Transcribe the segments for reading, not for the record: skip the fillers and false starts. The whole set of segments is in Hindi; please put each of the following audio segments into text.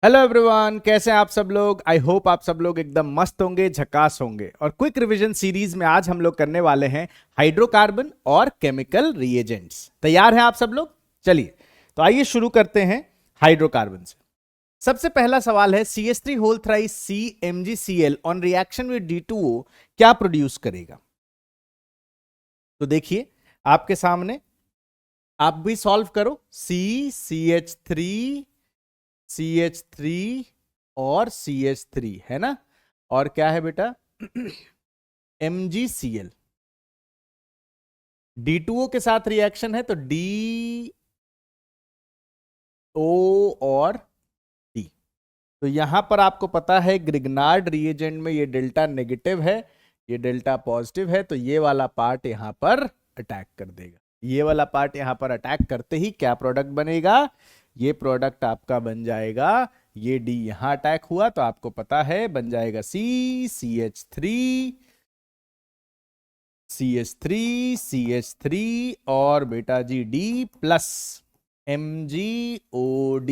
हेलो एवरीवन, कैसे हैं आप सब लोग। आई होप आप सब लोग एकदम मस्त होंगे, झकास होंगे। और क्विक रिवीजन सीरीज में आज हम लोग करने वाले हैं हाइड्रोकार्बन और केमिकल रिएजेंट्स। तैयार हैं आप सब लोग? चलिए तो आइए शुरू करते हैं हाइड्रोकार्बन से। सबसे पहला सवाल है CH3 whole thrice CmgCl on reaction with D2O क्या प्रोड्यूस करेगा। तो देखिए आपके सामने, आप भी सॉल्व करो। CH3 और CH3 है ना, और क्या है बेटा MgCl। D2O के साथ रिएक्शन है तो DO और D। तो यहां पर आपको पता है ग्रिग्नार्ड रिएजेंट में ये डेल्टा नेगेटिव है, ये डेल्टा पॉजिटिव है, तो ये वाला पार्ट यहां पर अटैक कर देगा। ये वाला पार्ट यहां पर अटैक करते ही क्या प्रोडक्ट बनेगा, ये प्रोडक्ट आपका बन जाएगा, ये D यहां अटैक हुआ तो आपको पता है बन जाएगा CH3 और बेटा जी D प्लस MgOD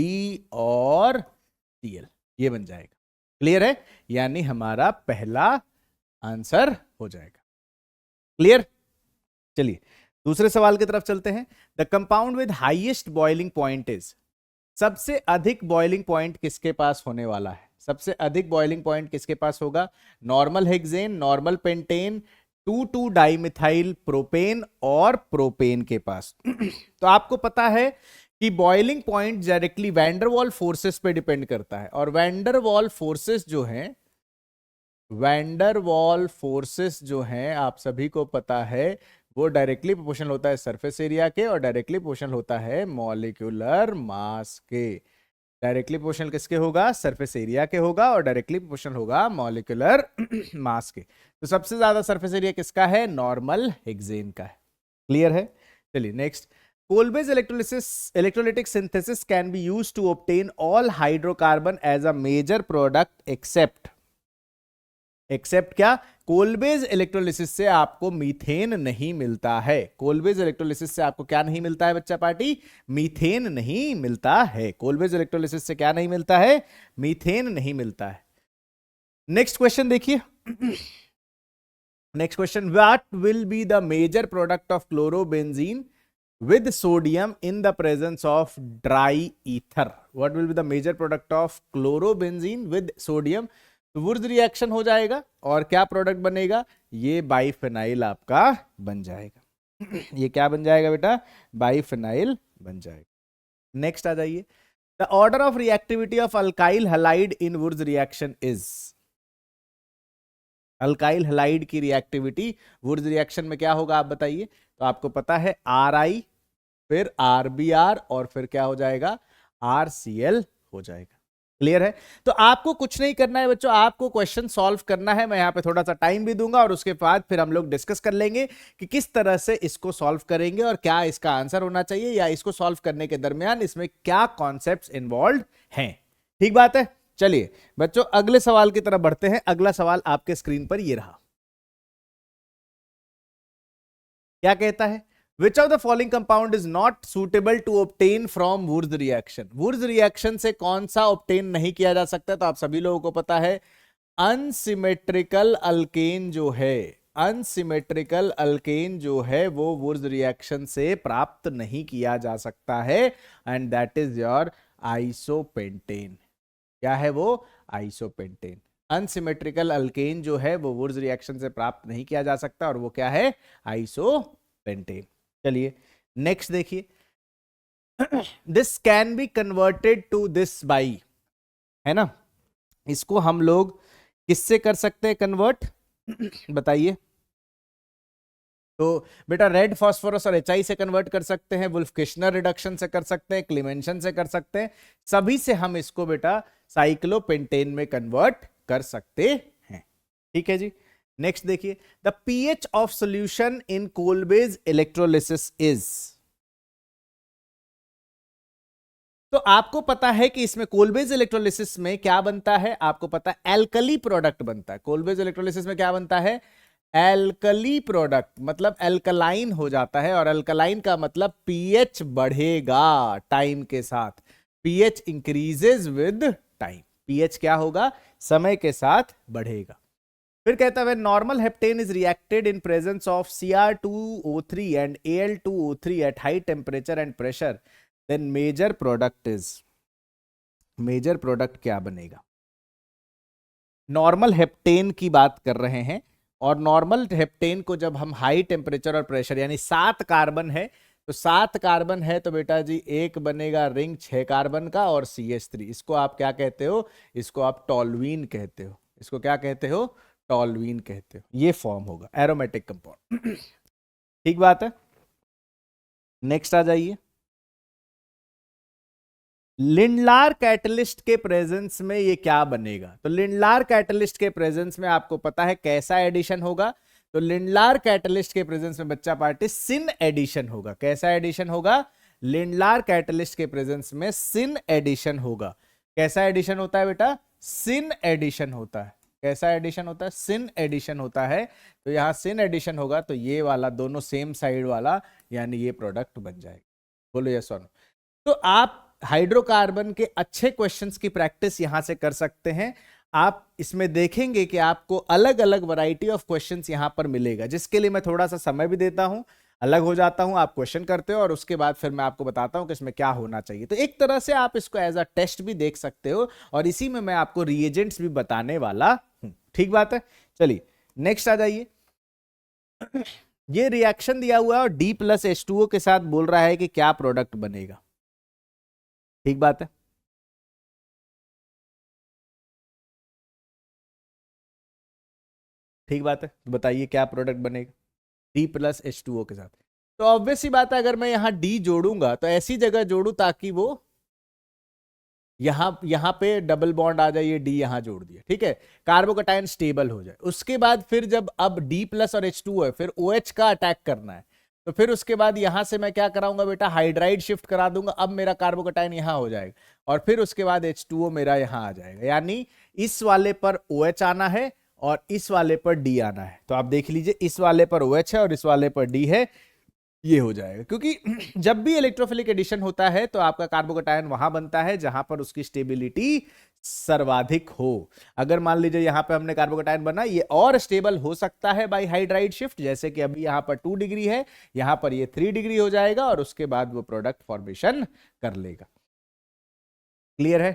और Cl, ये बन जाएगा। क्लियर है? यानी हमारा पहला आंसर हो जाएगा। क्लियर? चलिए दूसरे सवाल की तरफ चलते हैं। The compound with highest boiling point is, सबसे अधिक बॉइलिंग पॉइंट किसके पास होने वाला है? सबसे अधिक बॉइलिंग पॉइंट किसके पास होगा? Normal hexane, normal pentane, 2,2 dimethyl propane और प्रोपेन के पास। तो आपको पता है कि boiling point directly van der Waals forces पे डिपेंड करता है, और वैंडरवॉल फोर्सेस जो हैं आप सभी को पता है वो डायरेक्टली प्रोपोर्शनल होता है सरफेस एरिया के, और डायरेक्टली प्रोपोर्शनल होता है मॉलिक्यूलर मास के। डायरेक्टली प्रोपोर्शनल किसके होगा? सरफेस एरिया के होगा, और डायरेक्टली प्रोपोर्शनल होगा मॉलिक्यूलर मास के। तो सबसे ज्यादा सरफेस एरिया किसका है? नॉर्मल हेक्सेन का है। क्लियर है? चलिए next. Kolbe's electrolytic synthesis can be used to obtain all hydrocarbon as a major product except क्या? कोलबेज इलेक्ट्रोलिसिस से आपको मीथेन नहीं मिलता है। कोलबेज इलेक्ट्रोलिसिस से आपको क्या नहीं मिलता है बच्चा पार्टी? मीथेन नहीं मिलता है। कोलबेज इलेक्ट्रोलिसिस से क्या नहीं मिलता है? मीथेन नहीं मिलता है। नेक्स्ट क्वेश्चन देखिए। Next question, what will be the major product of chlorobenzene with sodium in the presence of dry ether? What will be the major product of chlorobenzene with sodium? तो वुर्ज रिएक्शन हो जाएगा, और क्या प्रोडक्ट बनेगा? ये बाइफेनाइल आपका बन जाएगा। ये क्या बन जाएगा बेटा? बाइफेनाइल बन जाएगा। नेक्स्ट आ जाइए। The order of reactivity of alkyl halide in Wurtz reaction is, alkyl halide की रिएक्टिविटी वुर्ज रिएक्शन में क्या होगा आप बताइए। तो आपको पता है Ri, फिर RBr, और फिर क्या हो जाएगा? RCl हो जाएगा। क्लियर है? तो आपको कुछ नहीं करना है बच्चों, आपको क्वेश्चन सॉल्व करना है। मैं यहां पे थोड़ा सा टाइम भी दूंगा, और उसके बाद फिर हम लोग डिस्कस कर लेंगे कि किस तरह से इसको सॉल्व करेंगे और क्या इसका आंसर होना चाहिए, या इसको सॉल्व करने के दरमियान इसमें क्या कॉन्सेप्ट्स इन्वॉल्व हैं। ठीक बात है? चलिए बच्चों अगले सवाल की तरफ बढ़ते हैं। अगला सवाल आपके स्क्रीन पर ये रहा। क्या कहता है? Which of the following compound is not suitable to obtain from Wurz reaction? Wurz reaction से कौन सा obtain नहीं किया जा सकता? तो आप सभी लोगों को पता है अनसिमेट्रिकल अल्केन जो है, अनसिमेट्रिकल अल्केन जो है वो वुर्ज रिएक्शन से प्राप्त नहीं किया जा सकता है, and that is your isopentane. क्या है वो? आइसोपेंटेन। अनसिमेट्रिकल अल्केन जो है वो वुर्ज रिएक्शन से प्राप्त नहीं किया जा सकता, और वो क्या है? आइसोपेंटेन। चलिए नेक्स्ट देखिए। This can be converted to this by, है ना, इसको हम लोग किससे कर सकते हैं कन्वर्ट? बताइए। तो बेटा रेड फास्फोरस और HI से कन्वर्ट कर सकते हैं, वुल्फ किश्नर रिडक्शन से कर सकते हैं, क्लीमेंशन से कर सकते हैं, सभी से हम इसको बेटा साइक्लोपेंटेन में कन्वर्ट कर सकते हैं। ठीक है जी। नेक्स्ट देखिए। The pH of solution in Kolbe's electrolysis is, तो आपको पता है कि इसमें कोलबेज इलेक्ट्रोलिसिस में क्या बनता है? आपको पता है एल्कली प्रोडक्ट बनता है। कोलबेज इलेक्ट्रोलिसिस में क्या बनता है? एल्कली प्रोडक्ट, मतलब एल्कलाइन हो जाता है, और एल्कलाइन का मतलब pH बढ़ेगा टाइम के साथ। pH increases with time. PH क्या होगा, समय के साथ बढ़ेगा। फिर कहता है normal heptane is reacted in presence of Cr2O3 and Al2O3 at high temperature and pressure, then major product क्या बनेगा। नॉर्मल हेप्टेन की बात कर रहे हैं, और नॉर्मल हेप्टेन को जब हम हाई टेम्परेचर और प्रेशर, यानी 7 कार्बन है, तो 7 कार्बन है तो बेटा जी एक बनेगा रिंग 6 कार्बन का और CH3। इसको आप क्या कहते हो, इसको आप टॉल्यूइन कहते हो। इसको क्या कहते हो, टॉल्यूइन कहते हो। ये फॉर्म होगा एरोमेटिक कंपाउंड। ठीक बात है। नेक्स्ट आ जाइए। लिंडलार कैटलिस्ट के प्रेजेंस में ये क्या बनेगा। तो लिंडलार कैटलिस्ट के प्रेजेंस में आपको पता है कैसा एडिशन होगा। तो लिंडलार कैटलिस्ट के प्रेजेंस में बच्चा पार्टी सिन एडिशन होगा। कैसा एडिशन होगा, लिंडलार कैटलिस्ट के प्रेजेंस में सिन एडिशन होगा। कैसा एडिशन होता है बेटा, सिन एडिशन होता है। कैसा एडिशन होता है, सिन एडिशन होता है। तो यहां सिन एडिशन होगा तो ये वाला दोनों सेम साइड वाला, यानी ये प्रोडक्ट बन जाएगा। बोलो यस और नो। तो आप हाइड्रोकार्बन के अच्छे क्वेश्चंस की प्रैक्टिस यहां से कर सकते हैं। आप इसमें देखेंगे कि आपको अलग अलग वैरायटी ऑफ क्वेश्चंस यहां पर मिलेगा, जिसके लिए मैं थोड़ा सा समय भी देता हूं, अलग हो जाता हूं, आप क्वेश्चन करते हो और उसके बाद फिर मैं आपको बताता हूं कि इसमें क्या होना चाहिए। तो एक तरह से आप इसको एज अ टेस्ट भी देख सकते हो, और इसी में मैं आपको रिएजेंट्स भी बताने वाला हूं। ठीक बात है। चलिए नेक्स्ट आ जाइए। ये रिएक्शन दिया हुआ है और D+H2O के साथ बोल रहा है कि क्या प्रोडक्ट बनेगा। ठीक बात है। ठीक बात है, तो बताइए क्या प्रोडक्ट बनेगा D+H2O के साथ। तो ऑब्वियस सी बात है, अगर मैं यहां D जोड़ूंगा तो ऐसी जगह जोड़ू ताकि वो यहां पे डबल बॉन्ड आ जाए, ये D यहां जोड़ दिया, ठीक है, कार्बोकैटायन स्टेबल हो जाए। उसके बाद फिर जब अब D+ और H2O है, फिर OH का अटैक करना है, तो फिर उसके बाद यहां से मैं क्या कराऊंगा बेटा, हाइड्राइड शिफ्ट करा दूंगा। अब मेरा कार्बोकैटायन यहां हो जाएगा, और फिर उसके बाद H2O मेरा यहां आ जाएगा। यानी इस वाले पर OH आना है और इस वाले पर D आना है। तो आप देख लीजिए, इस वाले पर OH है और इस वाले पर D है, ये हो जाएगा। क्योंकि जब भी इलेक्ट्रोफिलिक एडिशन होता है तो आपका कार्बोकैटायन वहां बनता है जहां पर उसकी स्टेबिलिटी सर्वाधिक हो। अगर मान लीजिए यहां पे हमने कार्बोकैटायन बना, ये और स्टेबल हो सकता है बाय हाइड्राइड शिफ्ट, जैसे कि अभी यहां पर 2 डिग्री है, यहां पर ये 3 डिग्री हो जाएगा और उसके बाद वो प्रोडक्ट फॉर्मेशन कर लेगा। क्लियर है,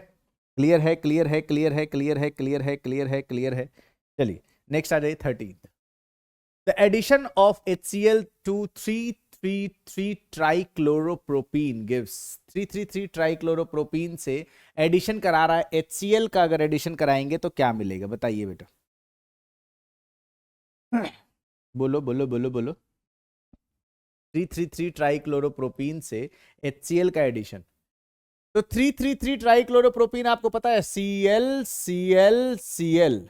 क्लियर है, क्लियर है, क्लियर है, क्लियर है, क्लियर है, क्लियर है, क्लियर है। चलिए नेक्स्ट आ जाइए 13। The addition of HCl to 3,3,3 ट्राइक्लोरोप्रोपीन gives 3,3,3 ट्राइक्लोरोप्रोपीन से एडिशन करा रहा है। HCl का अगर एडिशन कराएंगे तो क्या मिलेगा, बताइए बेटा। बोलो बोलो बोलो बोलो। 3,3,3 ट्राइक्लोरोप्रोपीन से HCl का एडिशन, तो 3,3,3 ट्राइक्लोरोप्रोपीन आपको पता है Cl Cl Cl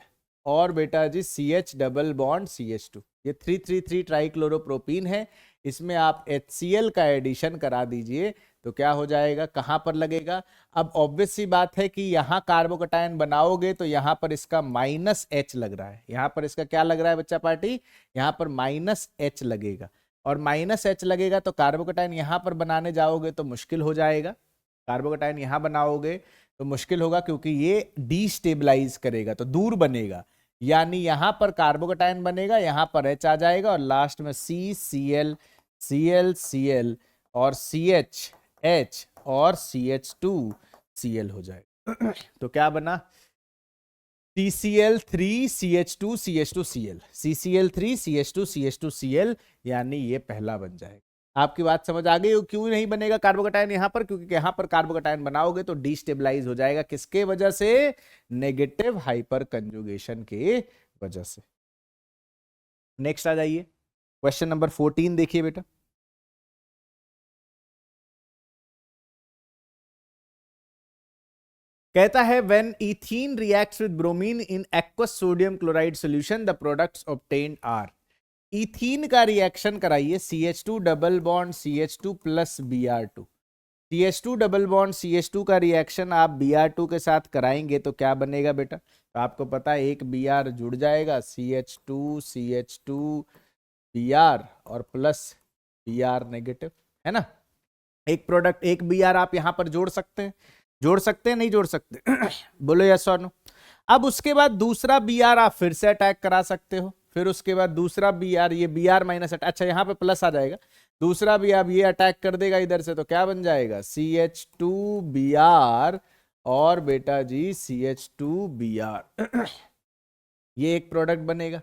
और बेटा जी CH डबल बॉन्ड CH2, ये 3,3,3 ट्राइक्लोरोप्रोपीन है। इसमें आप HCl का एडिशन करा दीजिए तो क्या हो जाएगा, कहां पर लगेगा। अब ऑब्वियस सी बात है कि यहां कार्बोकैटायन बनाओगे तो यहां पर इसका -H लग रहा है। यहां पर इसका क्या लग रहा है बच्चा पार्टी, यहां पर -H लगेगा, और -H लगेगा तो कार्बोकैटायन यहां पर बनाने जाओगे तो मुश्किल हो जाएगा। कार्बोकैटायन यहां बनाओगे तो मुश्किल होगा, क्योंकि ये डीस्टेबलाइज करेगा तो दूर बनेगा। यानी यहां पर कार्बोकैटायन बनेगा, यहां पर H आ जाएगा और लास्ट में CCl Cl Cl और CH H और CH2 Cl हो जाएगा। तो क्या बना, CCl3 CH2 CH2 Cl, CCl3 CH2 CH2 Cl, यानी ये पहला बन जाएगा। आपकी बात समझ आ गई हो क्यों नहीं बनेगा कार्बोकैटायन यहां पर, क्योंकि यहां पर कार्बोकैटायन बनाओगे तो डिस्टेबलाइज हो जाएगा। किसके वजह से, नेगेटिव हाइपर कंजुगेशन के वजह से। नेक्स्ट आ जाइए, क्वेश्चन नंबर 14 देखिए बेटा। कहता है when ethene reacts with bromine in aqueous sodium chloride solution the products obtained are. Ethene का रिएक्शन कराइए, CH2 double bond CH2 plus Br2। CH2 double bond CH2 का रिएक्शन आप Br2 के साथ कराएंगे तो क्या बनेगा बेटा, तो आपको पता है एक Br जुड़ जाएगा, CH2 CH2 Br और प्लस Br नेगेटिव, है ना। एक प्रोडक्ट, एक Br आप यहां पर जोड़ सकते हैं। जोड़ सकते हैं नहीं जोड़ सकते? बोलो यस और नो। अब उसके बाद दूसरा बी आर आप फिर से अटैक करा सकते हो, फिर उसके बाद दूसरा बी आर, ये बी आर माइनस, अच्छा यहाँ पे प्लस आ जाएगा, दूसरा भी आप ये अटैक कर देगा इधर से, तो क्या बन जाएगा CH2Br और बेटा जी CH2Br। ये एक प्रोडक्ट बनेगा,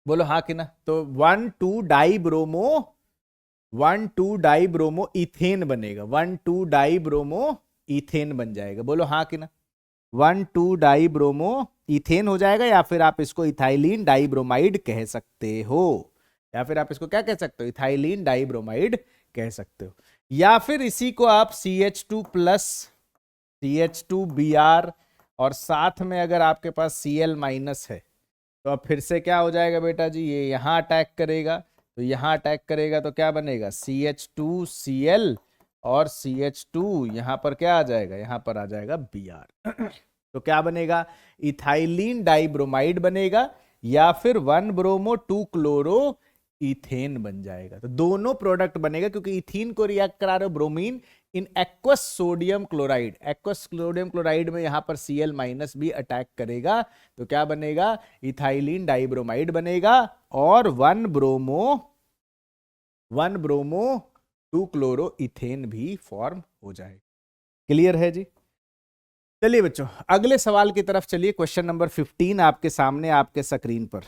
बोलो हाँ कि ना? तो 1,2-डाई ब्रोमो इथेन बनेगा, 1,2-डाई ब्रोमो इथेन बन जाएगा, बोलो हाँ कि ना? 1,2-डाई ब्रोमो इथेन हो जाएगा, या फिर आप इसको इथाइलिन डाइब्रोमाइड कह सकते हो, या फिर आप इसको क्या कह सकते हो? इथाइलिन डाइब्रोमाइड कह सकते हो। या फिर इसी को आप CH2 प्लस CH2Br और साथ में अगर आपके पास Cl माइनस है, तो अब फिर से क्या हो जाएगा बेटा जी, ये यहां अटैक करेगा, तो यहां अटैक करेगा तो क्या बनेगा CH2Cl और CH2 यहां पर क्या आ जाएगा, यहां पर आ जाएगा Br। तो क्या बनेगा? इथाइलिन डाइब्रोमाइड बनेगा, या फिर 1-ब्रोमो-2-क्लोरो इथेन बन जाएगा। तो दोनों प्रोडक्ट बनेगा, क्योंकि इथीन को रिएक्ट करा रहे हो bromine in aqueous sodium chloride, aqueous sodium chloride में यहां पर Cl माइनस भी अटैक करेगा, तो क्या बनेगा? इथाइलिन डाइब्रोमाइड बनेगा, और 1-ब्रोमो 2-क्लोरो इथेन भी फॉर्म हो जाएगा। क्लियर है जी? चलिए बच्चों, अगले सवाल की तरफ चलिए। क्वेश्चन नंबर 15 आपके सामने, आपके स्क्रीन पर।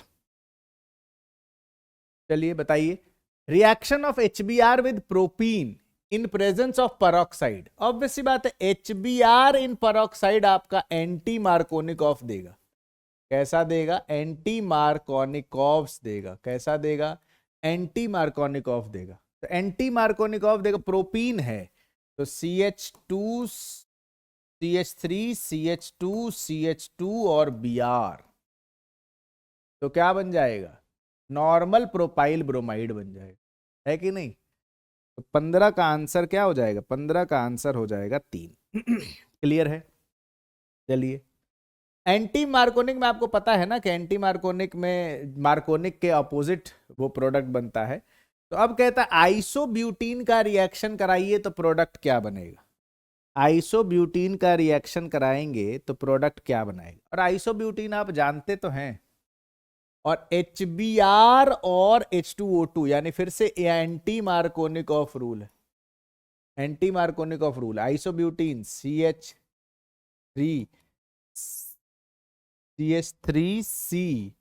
चलिए बताइए, reaction of HBr with propene in presence of peroxide. Obviously बात है, HBr इन पेरोक्साइड आपका एंटी मार्कोनिकॉफ देगा। कैसा देगा? एंटी मार्कोनिकॉफ देगा। कैसा देगा? एंटी मार्कोनिकॉफ देगा। तो एंटी मार्कोनिकॉफ देगा, प्रोपीन है, तो CH2 CH3 CH2 CH2 और Br, तो क्या बन जाएगा? नॉर्मल प्रोपाइल ब्रोमाइड बन जाएगा, है कि नहीं? तो 15 का आंसर क्या हो जाएगा? 15 का आंसर हो जाएगा 3। क्लियर है? चलिए, एंटी मार्कोनिक में आपको पता है ना कि एंटी मार्कोनिक में मार्कोनिक के ऑपोजिट वो प्रोडक्ट बनता है। तो अब कहता है आइसोब्यूटीन का रिएक्शन कराइए तो प्रोडक्ट क्या बनेगा? आइसोब्यूटीन का रिएक्शन कराएंगे तो प्रोडक्ट क्या बनाएगा? और आइसोब्यूटीन आप जानते तो हैं, और HBr और H2O2, यानी फिर से एंटी मार्कोनिक ऑफ रूल है, anti Markovnikov of rule. Isobutene CH3C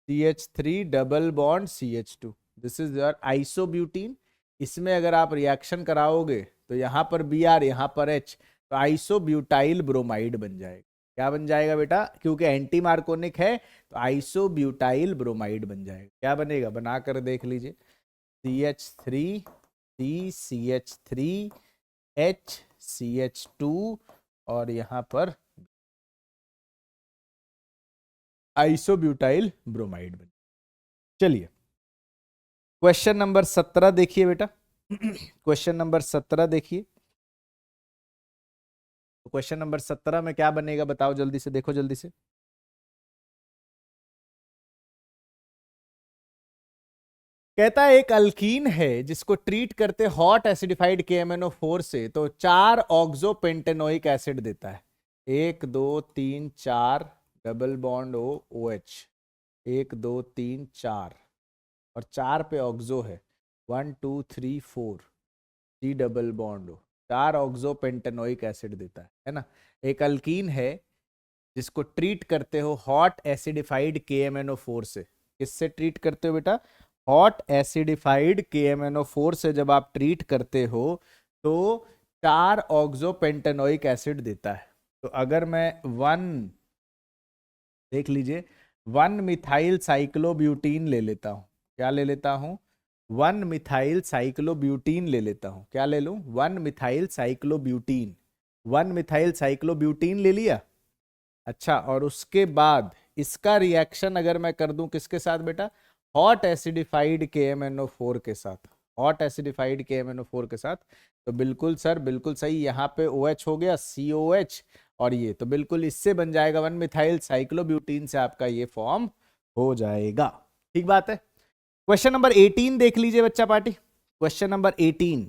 CH3 double bond CH2, this is your isobutene. इसमें अगर आप रिएक्शन कराओगे तो यहां पर Br, यहां पर H, तो आइसोब्यूटाइल ब्रोमाइड बन जाएगा। क्या बन जाएगा बेटा? क्योंकि एंटी मार्कोनिक है, तो आइसोब्यूटाइल ब्रोमाइड बन जाएगा। क्या बनेगा? बनाकर देख लीजिए, CH3C CH3H CH2 और यहां पर आइसोब्यूटाइल ब्रोमाइड बन। चलिए, क्वेश्चन नंबर 17 देखिए बेटा। क्वेश्चन नंबर 17 देखिए। क्वेश्चन नंबर 17 में क्या बनेगा बताओ जल्दी से, देखो जल्दी से। कहता है एक अल्कीन है जिसको ट्रीट करते हॉट एसिडिफाइड KMnO4 से, तो 4 ऑक्सोपेंटेनोइक एसिड देता है। 1 2 3 4 डबल बॉन्ड OH, 1 2 3 4, और 4 पे ऑक्सो है, 1 2 3 4 C double bond O, 4 oxopentanoic acid देता है ना। एक अल्कीन है जिसको ट्रीट करते हो हॉट एसिडिफाइड KMnO4 से। किससे ट्रीट करते हो बेटा? हॉट एसिडिफाइड KMnO4 से जब आप ट्रीट करते हो तो 4 ऑक्सोपेंटेनोइक एसिड देता है। तो अगर मैं देख लीजिए, 1 मिथाइल साइक्लोब्यूटीन ले लेता हूं। क्या ले लेता हूं? 1 मिथाइल साइक्लोब्यूटीन ले लेता हूं। क्या ले लूं? 1 मिथाइल साइक्लोब्यूटीन। 1 मिथाइल साइक्लोब्यूटीन ले लिया। अच्छा, और उसके बाद इसका रिएक्शन अगर मैं कर दूं किसके साथ बेटा? हॉट एसिडिफाइड KMnO4 के साथ। हॉट एसिडिफाइड KMnO4 के साथ, तो बिल्कुल सर बिल्कुल सही, यहाँ पे OH हो गया, COH, और ये तो बिल्कुल इससे बन जाएगा 1 मिथाइल साइक्लोब्यूटीन से आपका ये फॉर्म हो जाएगा। ठीक बात है। क्वेश्चन नंबर 18 देख लीजिए बच्चा party. Question number 18,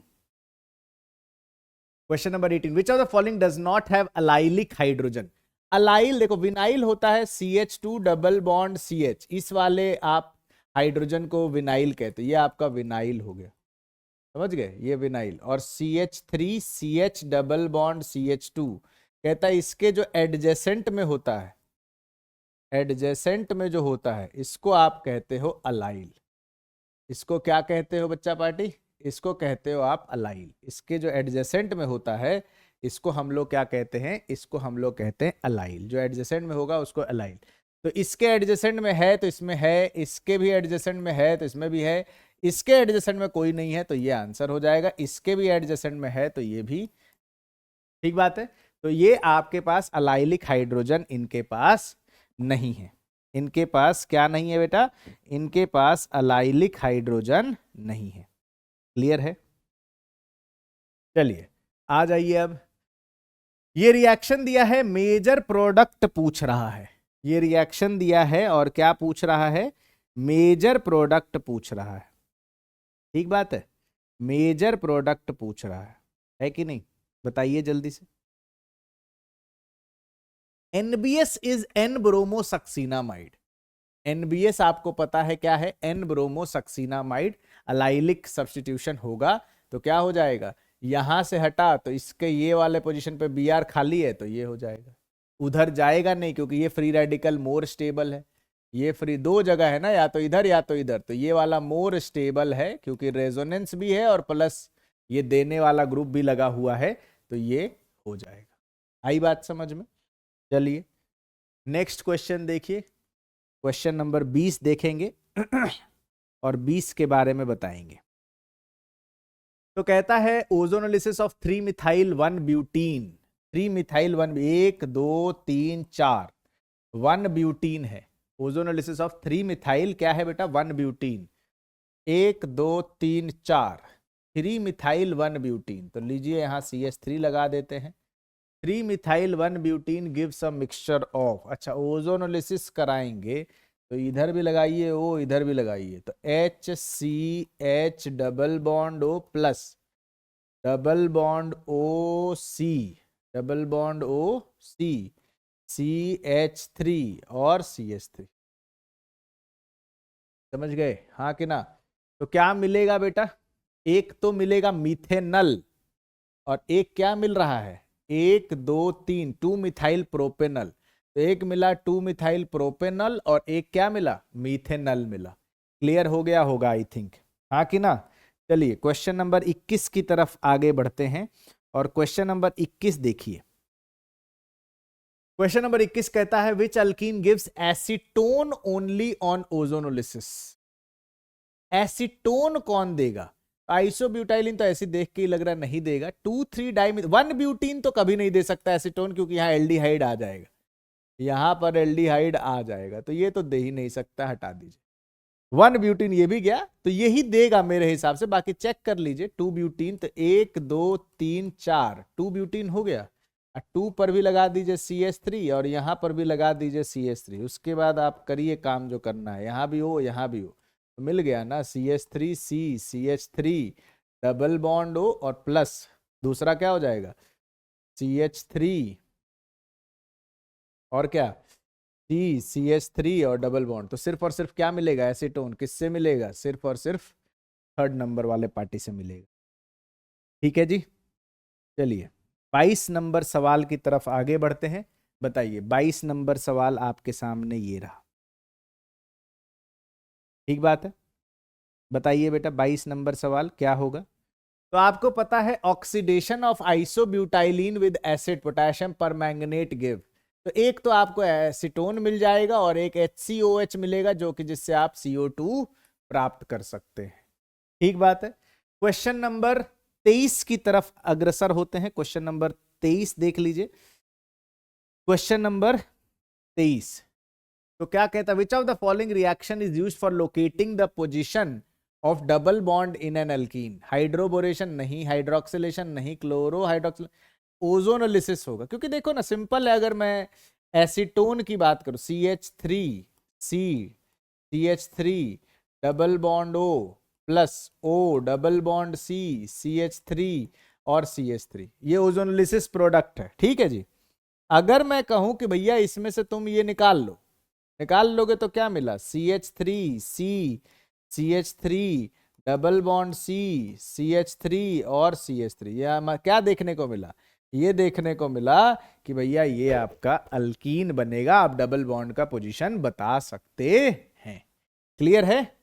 question number 18, which of the following does not have allylic hydrogen. Allyl देखो, विनाइल होता है CH2 डबल बॉन्ड CH, इस वाले आप हाइड्रोजन को विनाइल कहते हैं, ये आपका विनाइल हो गया, समझ गए, ये विनाइल। और CH3 CH double bond CH2 कहता है इसके जो एडजेसेंट में होता है, एडजेसेंट में जो होता है इसको आप कहते हो अलाइल। इसको क्या कहते हो बच्चा पार्टी, इसको कहते हो आप अलाइल। इसके जो एडजेसेंट में होता है इसको हम लोग क्या कहते हैं, इसको हम लोग कहते हैं अलाइल। जो एडजेसेंट में होगा उसको अलाइल। तो इसके एडजेसेंट में है तो इसमें है, इसके भी एडजेसेंट में है तो इसमें भी है, इसके एडजेसेंट में कोई नहीं है तो ये आंसर हो जाएगा, इसके भी एडजेसेंट में है तो ये भी, ठीक बात है। तो ये आपके पास अलाइलिक हाइड्रोजन इनके पास नहीं है। इनके पास क्या नहीं है बेटा, इनके पास अलाइलिक हाइड्रोजन नहीं है। क्लियर है? चलिए आ जाइए अब। ये रिएक्शन दिया है, मेजर प्रोडक्ट पूछ रहा है। ये रिएक्शन दिया है और क्या पूछ रहा है, मेजर प्रोडक्ट पूछ रहा है। ठीक बात है, मेजर प्रोडक्ट पूछ रहा है कि नहीं, बताइए जल्दी से। NBS is N bromosuccinimide. NBS आपको पता है क्या है, एन ब्रोमोसक्सीनामाइड। अलाइलिक सब्स्टिट्यूशन होगा तो क्या हो जाएगा, यहां से हटा तो इसके ये वाले पोजीशन पे Br खाली है तो ये हो जाएगा। उधर जाएगा नहीं क्योंकि ये फ्री रेडिकल मोर स्टेबल है। ये फ्री दो जगह है ना, या तो इधर या तो इधर, तो ये वाला मोर स्टेबल है क्योंकि रेजोनेंस भी है और प्लस ये देने वाला ग्रुप भी लगा हुआ है, तो ये हो जाएगा। आई बात समझ में? चलिए नेक्स्ट क्वेश्चन देखिए, क्वेश्चन नंबर 20 देखेंगे और 20 के बारे में बताएंगे। तो कहता है ozonolysis of 3 methyl 1 butene. 3 methyl 1, 1 2 3 4 1 butene है। ओजोनोलिसिस ऑफ 3 मिथाइल क्या है बेटा, 1 ब्यूटीन। 1 2 3 4 3 methyl 1 butene. तो लीजिए यहाँ CH3 लगा देते हैं। 3 methyl 1 butene give some mixture of, अच्छा ओजोनोलिसिस कराएंगे तो इधर भी लगाइए O, इधर भी लगाइए, तो HCH double bond O plus double bond OC, double bond OC, CH3 और CH3। समझ गए हाँ कि ना? तो क्या मिलेगा बेटा, एक तो मिलेगा मीथेनल और एक क्या मिल रहा है, 1 2 3 2 मिथाइल प्रोपेनल। तो एक मिला 2 मिथाइल प्रोपेनल और एक क्या मिला, मीथेनल मिला। क्लियर हो गया होगा आई थिंक, हाँ कि ना? चलिए क्वेश्चन नंबर 21 की तरफ आगे बढ़ते हैं और क्वेश्चन नंबर 21 देखिए। क्वेश्चन नंबर 21 कहता है which alkene gives acetone only on ozonolysis. Acetone कौन देगा? आइसोब्यूटाइलिन तो ऐसे देख के ही लग रहा नहीं देगा। 2,3 डाइमिथ 1 ब्यूटीन तो कभी नहीं दे सकता एसीटोन क्योंकि यहाँ एल्डिहाइड आ जाएगा, यहां पर एल्डिहाइड आ जाएगा, तो ये तो दे ही नहीं सकता, हटा दीजिए। 1 ब्यूटीन ये भी गया तो यही देगा मेरे हिसाब से, बाकी चेक कर लीजिए। 2 ब्यूटीन तो 1 2 3 4 2 ब्यूटीन हो गया। 2 पर भी लगा दीजिए CH3 और यहां पर भी लगा दीजिए CH3। उसके बाद आप करिए काम जो करना है, यहां भी हो यहां भी हो, तो मिल गया ना CH3C CH3 double bond O और प्लस दूसरा क्या हो जाएगा CH3 और क्या CH3 और डबल बॉन्ड। तो सिर्फ और सिर्फ क्या मिलेगा एसीटोन, किससे मिलेगा, सिर्फ और सिर्फ थर्ड नंबर वाले पार्टी से मिलेगा। ठीक है जी, चलिए 22 नंबर सवाल की तरफ आगे बढ़ते हैं। बताइए 22 नंबर सवाल आपके सामने ये रहा, ठीक बात है? बताइए बेटा 22 नंबर सवाल क्या होगा? तो आपको पता है oxidation of isobutylene with acid potassium permanganate give. तो एक तो आपको एसीटोन मिल जाएगा और एक HCOH मिलेगा जो कि जिससे आप CO2 प्राप्त कर सकते हैं। ठीक बात है। क्वेश्चन नंबर 23 की तरफ अग्रसर होते हैं। क्वेश्चन नंबर 23 देख लीजिए। क्वेश्चन नंबर 23 तो क्या कहता है, विच of the following reaction is used for locating the position of double bond in an alkene. Hydroboration नहीं, हाइड्रोक्सिलेशन नहीं, क्लोरो हाइड्रोक्सिल, ओजोनोलिसिस होगा। क्योंकि देखो ना सिंपल है, अगर मैं एसीटोन की बात करूं CH3 double bond O plus O double bond C CH3 और CH3, ये ओजोनोलिसिस प्रोडक्ट है, ठीक है जी। अगर मैं कहूं कि भैया इसमें से तुम ये निकाल लो, निकाल लोगे तो क्या मिला, CH3 C, CH3 double bond C, CH3 और CH3, ये क्या देखने को मिला, ये देखने को मिला कि भैया ये आपका अल्कीन बनेगा। आप डबल बॉन्ड का पोजीशन बता सकते हैं। क्लियर है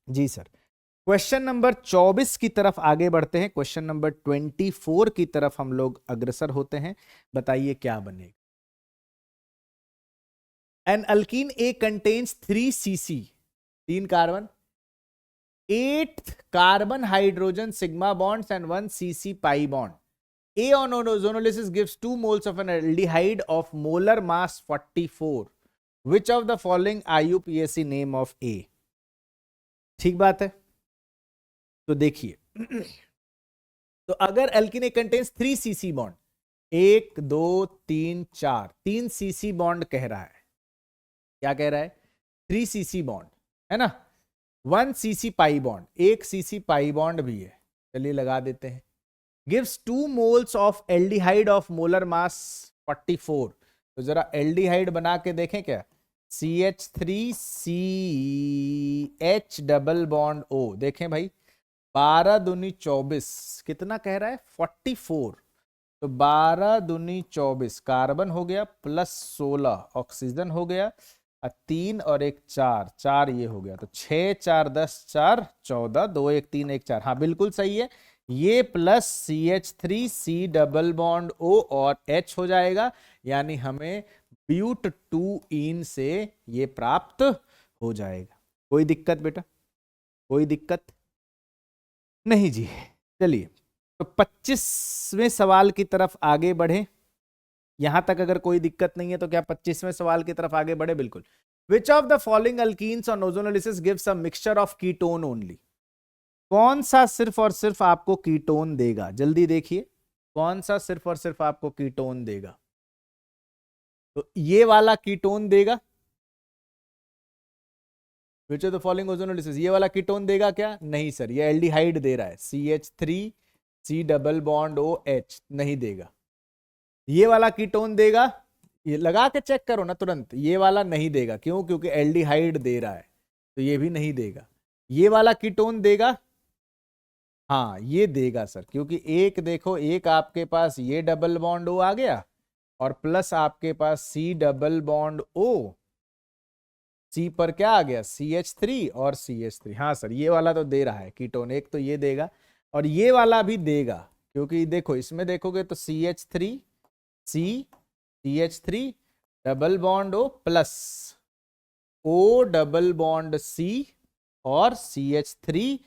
जी सर। क्वेश्चन नंबर 24 की तरफ आगे बढ़ते हैं। क्वेश्चन नंबर 24 की तरफ हम लोग अग्रसर होते हैं। बताइए क्या बनेगा। An alkene A contains 3 CC, 3 carbon, 8 carbon hydrogen sigma bonds and 1 CC pi bond. A on ozonolysis gives 2 moles of an aldehyde of molar mass 44. Which of the following IUPAC name of A? ठीक बात है। तो देखिए, तो अगर alkene contains 3 CC bond, 1 2 3 4, 3 CC bond कह रहा है, क्या कह रहा है, 3 CC बॉन्ड है ना, 1 CC pi bond, 1 CC pi bond भी है, चलिए लगा देते हैं। gives 2 moles of aldehyde of molar mass 44. तो जरा एल्डिहाइड बना के देखें क्या, CH3CH डबल बॉन्ड O, देखें भाई 12 दूनी 24, कितना कह रहा है 44, तो 12 दूनी 24 कार्बन हो गया प्लस 16 ऑक्सीजन हो गया, 3 और 1 4, 4 ये हो गया, तो 6 4 10 4 14, 2 1 3 1 4, हाँ बिल्कुल सही है। ये plus CH3C double bond O और H हो जाएगा, यानी हमें ब्यूट 2इन से ये प्राप्त हो जाएगा। कोई दिक्कत बेटा, कोई दिक्कत नहीं जी। चलिए तो 25वें सवाल की तरफ आगे बढ़े। यहां तक अगर कोई दिक्कत नहीं है तो क्या 25वें सवाल की तरफ आगे बढ़े, बिल्कुल। विच of the following alkenes on ozonolysis gives a mixture of ketone only. कौन सा सिर्फ और सिर्फ आपको कीटोन देगा, जल्दी देखिए, कौन सा सिर्फ और सिर्फ आपको कीटोन देगा। तो ये वाला कीटोन देगा, विच ऑफ द फॉलोइंग ओजोनोलिसिस, ये वाला कीटोन देगा क्या, नहीं सर, ये एल्डिहाइड दे रहा है, CH3C डबल बॉन्ड OH नहीं देगा। ये वाला कीटोन देगा, ये लगा के चेक करो ना तुरंत, ये वाला नहीं देगा, क्यों, क्योंकि एल्डिहाइड दे रहा है, तो ये भी नहीं देगा। ये वाला कीटोन देगा, हाँ ये देगा सर, क्योंकि एक देखो, एक आपके पास ये डबल बॉन्ड O आ गया और प्लस आपके पास C double bond O, C पर क्या आ गया CH3 और CH3, हाँ सर ये वाला तो दे रहा है कीटोन, एक तो ये देगा और ये वाला भी देगा, क्योंकि देखो इसमें देखोगे तो CH3 C, CH3 double bond O plus O double bond C और CH3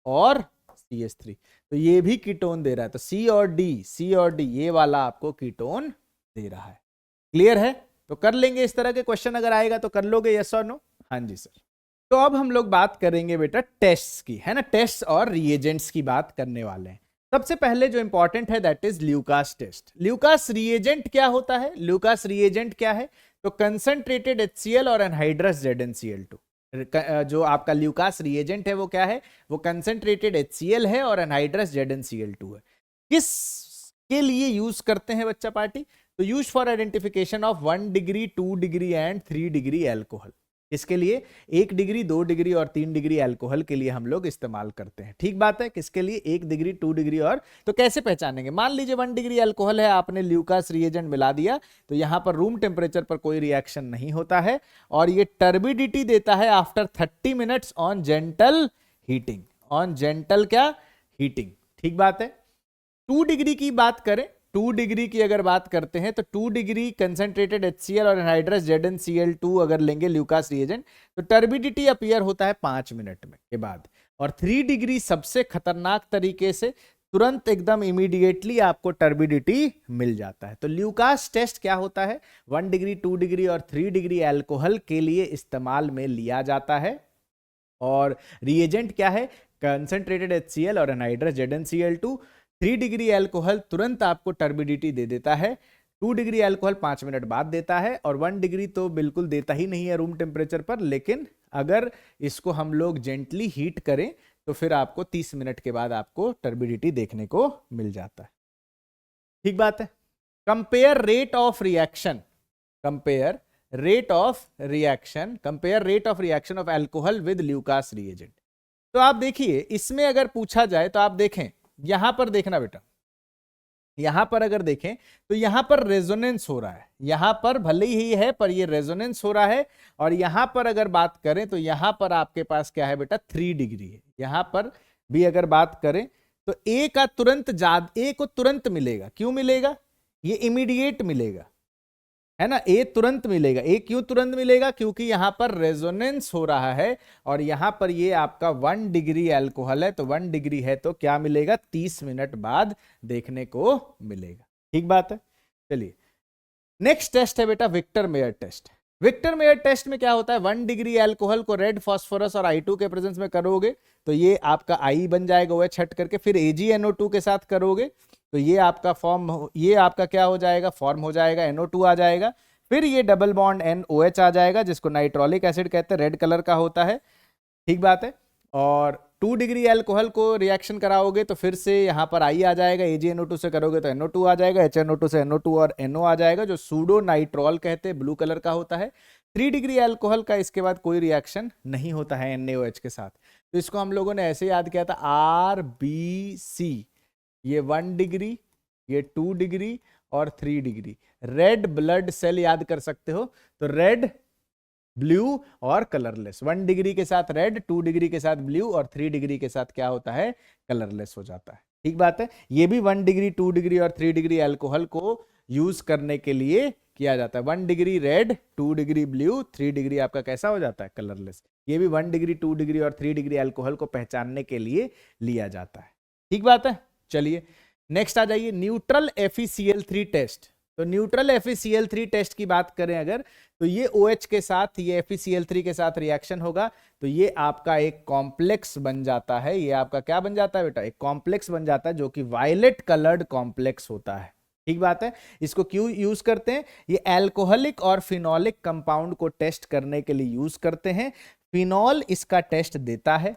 और CH3, तो ये भी कीटोन दे रहा है, तो C और D ये वाला आपको कीटोन दे रहा है। क्लियर है, तो कर लेंगे इस तरह के क्वेश्चन अगर आएगा तो कर लोगे, यस और नो, हाँ जी सर। तो अब हम लोग बात करेंगे बेटा टेस्ट की, है ना, टेस्ट और रिएजेंट्स की बात करने वाले हैं। सबसे पहले जो इंपॉर्टेंट है that is Lucas test. Lucas reagent क्या होता है, ल्यूकास रिएजेंट क्या है, तो कंसंट्रेटेड HCl और एनहाइड्रस ZnCl2। जो आपका ल्यूकास रिएजेंट है वो क्या है, वो कंसंट्रेटेड HCl है और एनहाइड्रस ZnCl2 है। किस के लिए यूज करते हैं बच्चा पार्टी, तो use for identification of 1 degree 2 degree and 3 degree alcohol. इसके लिए 1 डिग्री 2 डिग्री और 3 डिग्री एल्कोहल के लिए हम लोग इस्तेमाल करते हैं। ठीक बात है, किसके लिए, 1 डिग्री 2 डिग्री और, तो कैसे पहचानेंगे, मान लीजिए 1 डिग्री एल्कोहल है, आपने ल्यूकास रिएजेंट मिला दिया, तो यहां पर रूम टेम्परेचर पर कोई रिएक्शन नहीं होता है और ये टर्बिडिटी देता है after 30 minutes on gentle heating, on gentle क्या हीटिंग। ठीक बात है। 2 डिग्री की बात करें, 2 डिग्री की अगर बात करते हैं तो 2 डिग्री कंसंट्रेटेड HCl और एनहाइड्रस ZnCl2 अगर लेंगे ल्यूकास रिएजेंट, तो टर्बिडिटी अपीयर होता है 5 मिनट में के बाद, और 3 डिग्री सबसे खतरनाक तरीके से तुरंत एकदम इमीडिएटली आपको टर्बिडिटी मिल जाता है। तो ल्यूकास टेस्ट क्या होता है, 1 डिग्री 2 डिग्री और 3 डिग्री एल्कोहल के लिए इस्तेमाल में लिया जाता है, और रिएजेंट क्या है, कंसंट्रेटेड HCl और एनहाइड्रस ZnCl2। 3 डिग्री एल्कोहल तुरंत आपको टर्बिडिटी दे देता है, 2 डिग्री एल्कोहल 5 मिनट बाद देता है, और 1 डिग्री तो बिल्कुल देता ही नहीं है रूम टेम्परेचर पर, लेकिन अगर इसको हम लोग जेंटली हीट करें तो फिर आपको 30 मिनट के बाद आपको टर्बिडिटी देखने को मिल जाता है। ठीक बात है। Compare rate of reaction, compare rate of reaction of alcohol with Lucas reagent. तो आप देखिए इसमें अगर पूछा जाए तो आप देखें, यहां पर देखना बेटा, यहां पर अगर देखें तो यहां पर रेजोनेंस हो रहा है, यहां पर भले ही है पर ये रेजोनेंस हो रहा है। और यहां पर अगर बात करें तो यहां पर आपके पास क्या है बेटा, 3 डिग्री है। यहां पर भी अगर बात करें तो ए का तुरंत ए को तुरंत मिलेगा। क्यों मिलेगा? ये इमीडिएट मिलेगा, है ना। ए तुरंत मिलेगा। ए क्यों तुरंत मिलेगा? क्योंकि यहां पर रेजोनेंस हो रहा है और यहां पर ये आपका 1 डिग्री अल्कोहल है, तो 1 डिग्री है तो क्या मिलेगा, 30 मिनट बाद देखने को मिलेगा। ठीक बात है। चलिए नेक्स्ट टेस्ट है बेटा Victor Meyer test. Victor Meyer test में क्या होता है, 1 डिग्री अल्कोहल को रेड फास्फोरस और I2 के प्रेजेंस में करोगे तो ये आपका I बन जाएगा OH हट करके, फिर AgNO2 के साथ करोगे तो ये आपका ये आपका क्या हो जाएगा, फॉर्म हो जाएगा, NO2 आ जाएगा। फिर ये डबल बॉन्ड NOH आ जाएगा जिसको नाइट्रोलिक एसिड कहते हैं, रेड कलर का होता है। ठीक बात है। और 2 डिग्री अल्कोहल को रिएक्शन कराओगे तो फिर से यहाँ पर I आ जाएगा, AgNO2 से करोगे तो NO2 आ जाएगा, HNO2 से NO2 और NO आ जाएगा जो सूडो नाइट्रोल कहते हैं, ब्लू कलर का होता है। 3 डिग्री अल्कोहल का इसके बाद कोई रिएक्शन नहीं होता है NaOH के साथ, तो इसको हम लोगों ने ऐसे याद किया था RBC। ये 1 डिग्री, ये 2 डिग्री और 3 डिग्री। रेड ब्लड सेल याद कर सकते हो, तो रेड, ब्लू और कलरलेस। 1 डिग्री के साथ रेड, 2 डिग्री के साथ ब्लू और 3 डिग्री के साथ क्या होता है, कलरलेस हो जाता है। ठीक बात है। ये भी 1 डिग्री, 2 डिग्री और 3 डिग्री अल्कोहल को यूज करने के लिए किया जाता है। 1 degree red, 2 degree blue, 3 degree आपका कैसा हो जाता है, कलरलेस। ये भी 1 डिग्री, 2 डिग्री और 3 डिग्री अल्कोहल को पहचानने के लिए लिया जाता है। ठीक बात है। चलिए नेक्स्ट आ जाइए, न्यूट्रल FeCl3 टेस्ट। तो न्यूट्रल FeCl3 टेस्ट की बात करें अगर, तो ये OH के साथ, ये FeCl3 के साथ रिएक्शन होगा तो ये आपका एक कॉम्प्लेक्स बन जाता है। ये आपका क्या बन जाता है बेटा, एक कॉम्प्लेक्स बन जाता है जो कि वायलेट कलर्ड कॉम्प्लेक्स होता है। ठीक बात है। इसको क्यों यूज करते हैं, ये अल्कोहलिक और फिनोलिक कंपाउंड को टेस्ट करने के लिए यूज करते हैं। फिनॉल इसका टेस्ट देता है,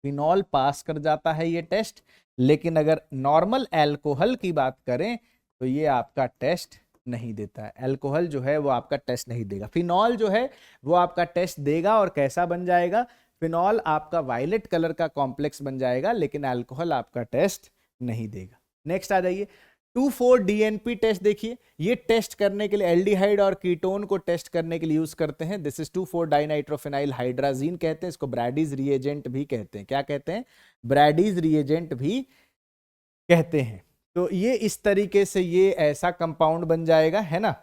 फिनॉल पास कर जाता है ये टेस्ट, लेकिन अगर नॉर्मल अल्कोहल की बात करें तो ये आपका टेस्ट नहीं देता है। अल्कोहल जो है वो आपका टेस्ट नहीं देगा, फिनॉल जो है वो आपका टेस्ट देगा। और कैसा बन जाएगा, फिनॉल आपका वायलेट कलर का कॉम्प्लेक्स बन जाएगा, लेकिन अल्कोहल आपका टेस्ट नहीं देगा। नेक्स्ट आ जाइए 2,4-DNP टेस्ट। देखिए ये टेस्ट करने के लिए एल्डिहाइड और कीटोन को टेस्ट करने के लिए यूज करते हैं। दिस इज 2,4-डाइनाइट्रोफिनाइल हाइड्राजीन कहते हैं, इसको ब्रैडीज रिएजेंट भी कहते हैं। क्या कहते हैं, ब्रैडीज रिएजेंट भी कहते हैं। तो ये इस तरीके से ये ऐसा कंपाउंड बन जाएगा, है ना।